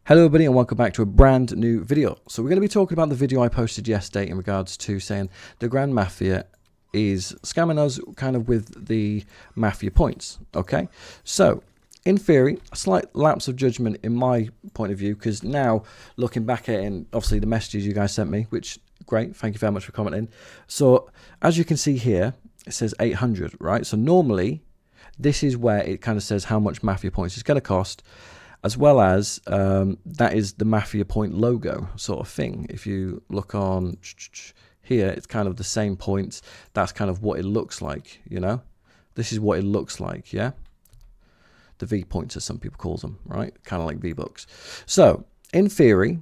Hello everybody and welcome back to a brand new video. So we're going to be talking about the video I posted yesterday in regards to saying the Grand Mafia is scamming us kind of with the Mafia points. Okay, so in theory, a slight lapse of judgment in my point of view, because now looking back at it and obviously the messages you guys sent me, which great, thank you very much for commenting. So as you can see here, it says 800, right? So normally this is where it kind of says how much Mafia points is going to cost, as well as that is the Mafia point logo sort of thing. If you look on here, it's kind of the same points. That's kind of what it looks like, you know. This is what it looks like, yeah. The V points, as some people call them, right? Kind of like V-Bucks. So in theory,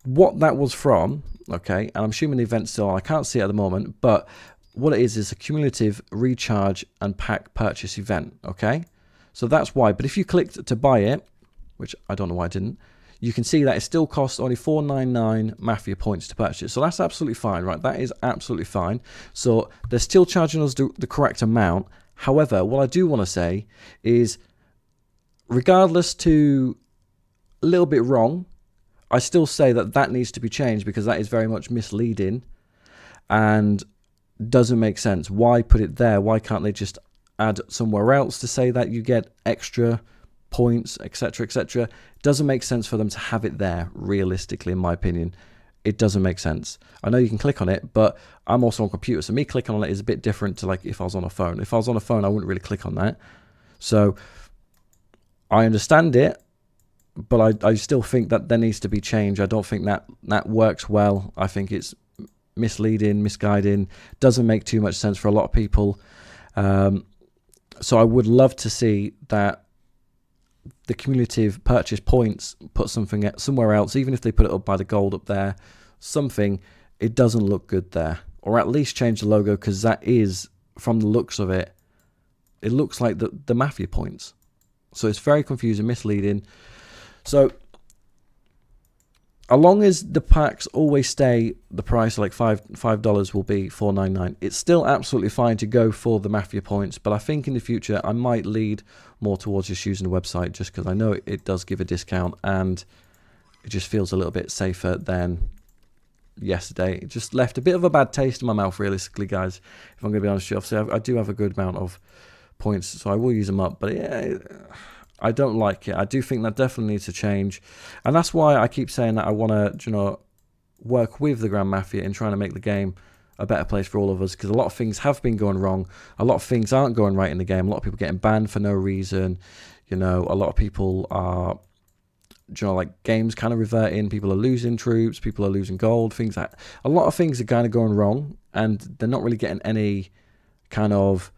what that was from, okay, and I'm assuming the event's still on. I can't see it at the moment, but what it is a cumulative recharge and pack purchase event, okay. So that's why. But if you clicked to buy it, which I don't know why I didn't, you can see that it still costs only $4.99 Mafia points to purchase. So that's absolutely fine, right? That is absolutely fine. So they're still charging us the correct amount. However, what I do want to say is, regardless to a little bit wrong, I still say that that needs to be changed, because that is very much misleading and doesn't make sense. Why put it there? Why can't they just add somewhere else to say that you get extra points, etc., etc.? Doesn't make sense for them to have it there. Realistically, in my opinion, it doesn't make sense. I know you can click on it, but I'm also on computer, so me clicking on it is a bit different to like if I was on a phone. If I was on a phone, I wouldn't really click on that. So I understand it, but I still think that there needs to be change. I don't think that works well. I think it's misleading, misguiding, doesn't make too much sense for a lot of people. So I would love to see that the cumulative purchase points put something somewhere else, even if they put it up by the gold up there, something. It doesn't look good there. Or at least change the logo, because that is, from the looks of it, it looks like the Mafia points. So it's very confusing, misleading. So as long as the packs always stay the price, like $5 will be $4.99, it's still absolutely fine to go for the Mafia points. But I think in the future I might lead more towards just using the website, just because I know it does give a discount and it just feels a little bit safer than yesterday. It just left a bit of a bad taste in my mouth, realistically, guys, if I'm going to be honest with you. Obviously I do have a good amount of points, so I will use them up, but yeah, I don't like it. I do think that definitely needs to change, and that's why I keep saying that I want to, you know, work with the Grand Mafia in trying to make the game a better place for all of us, because a lot of things have been going wrong. A lot of things aren't going right in the game. A lot of people getting banned for no reason. You know, a lot of people are, you know, like games kind of reverting. People are losing troops. People are losing gold. Things like a lot of things are kind of going wrong, and they're not really getting any kind of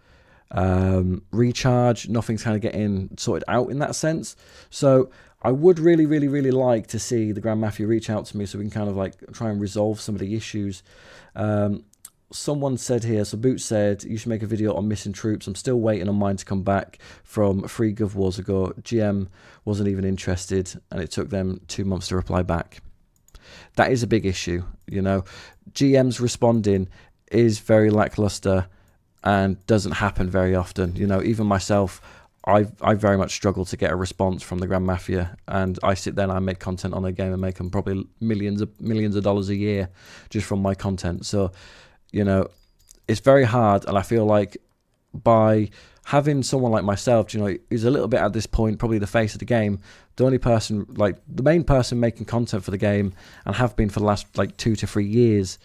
recharge. Nothing's kind of getting sorted out in that sense. So I would really like to see the Grand Mafia reach out to me so we can kind of like try and resolve some of the issues. Someone said here, so Boots said, you should make a video on missing troops. I'm still waiting on mine to come back from 3 Gov Wars ago. GM wasn't even interested, and it took them 2 months to reply back. That is a big issue, you know. GM's responding is very lackluster and doesn't happen very often. You know, even myself, I very much struggle to get a response from the Grand Mafia, and I sit there and I make content on a game and make them probably millions of dollars a year just from my content. So, you know, it's very hard, and I feel like by having someone like myself, you know, who's a little bit at this point probably the face of the game, the only person, like the main person making content for the game, and have been for the last like 2 to 3 years,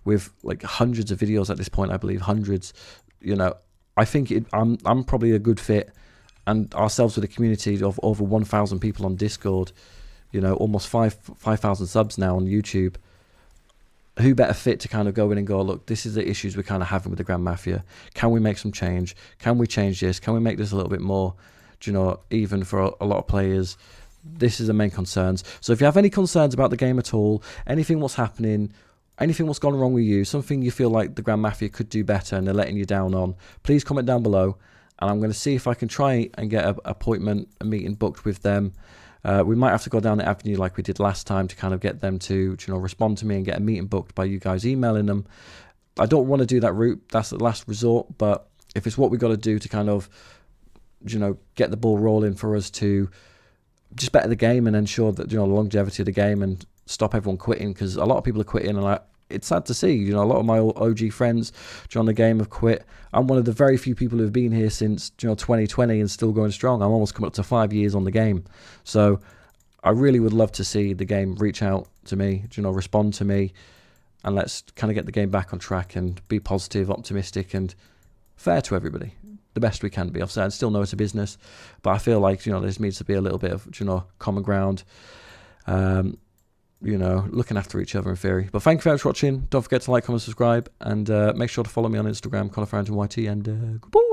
with like hundreds of videos at this point, I believe hundreds, you know, I think I'm probably a good fit, and ourselves with a community of over 1,000 people on Discord, you know, almost 5,000 subs now on YouTube. Who better fit to kind of go in and go, look, this is the issues we're kind of having with the Grand Mafia. Can we make some change? Can we change this? Can we make this a little bit more, you know, even for a lot of players? This is the main concerns. So if you have any concerns about the game at all, anything what's happening, anything what's gone wrong with you, something you feel like the Grand Mafia could do better and they're letting you down on, please comment down below, and I'm going to see if I can try and get an appointment, a meeting booked with them. We might have to go down the avenue like we did last time to kind of get them to, you know, respond to me and get a meeting booked by you guys emailing them. I don't want to do that route. That's the last resort, but if it's what we got to do to kind of, you know, get the ball rolling for us to just better the game and ensure that, you know, the longevity of the game and stop everyone quitting, because a lot of people are quitting, and like, it's sad to see, you know, a lot of my OG friends join the game have quit. I'm one of the very few people who've been here since, you know, 2020 and still going strong. I'm almost coming up to 5 years on the game. So I really would love to see the game reach out to me, you know, respond to me, and let's kind of get the game back on track and be positive, optimistic, and fair to everybody, the best we can be. Obviously, I still know it's a business, but I feel like, you know, there needs to be a little bit of, you know, common ground, you know, looking after each other in theory. But thank you very much for watching. Don't forget to like, comment, subscribe, and make sure to follow me on Instagram, ConnorFarringtonYT, and goodbye.